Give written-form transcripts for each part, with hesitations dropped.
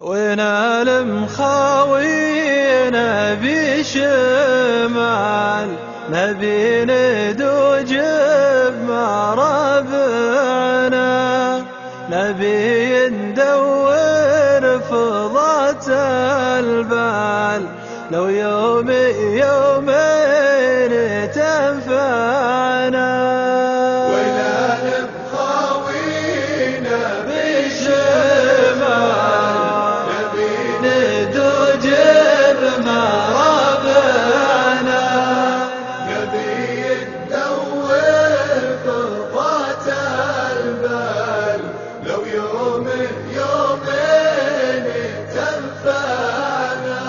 ونال مخاوينا بشمال، نبي ندوج بما ربعنا، نبي ندور فضات البال، لو يومين تنفعنا. ونال مخاوينا بشمال، نبي ندوج بما ربعنا، نبي ندور فضات البال، لو يومين تنفعنا.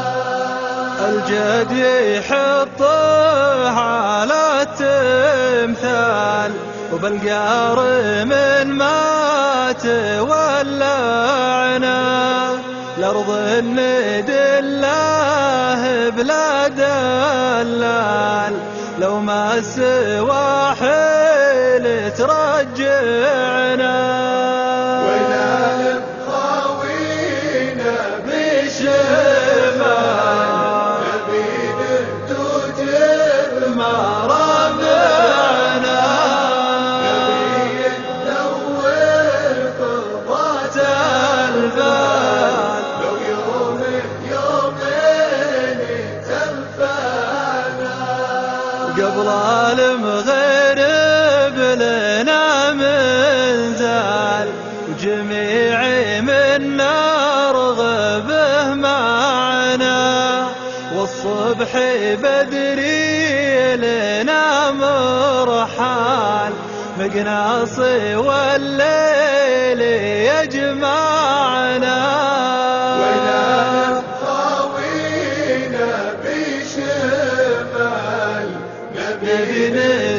الجد يحطه على التمثال، وبالقار من ما تولعنا، الأرض ندله بلا دلال، لو ما السواحل ترجعنا. ونال مخاوينا بشمال، نبي ندوج بما ربعنا، نبي ندور فضات البال، لو يومين تنفعنا. قبل المغرب لنا منزال، وجميع منا رغبه معنا، والصبح بدري لنا مرحال، مقناصي والليل يجمعنا. ونال مخاوينا بشمال، نبي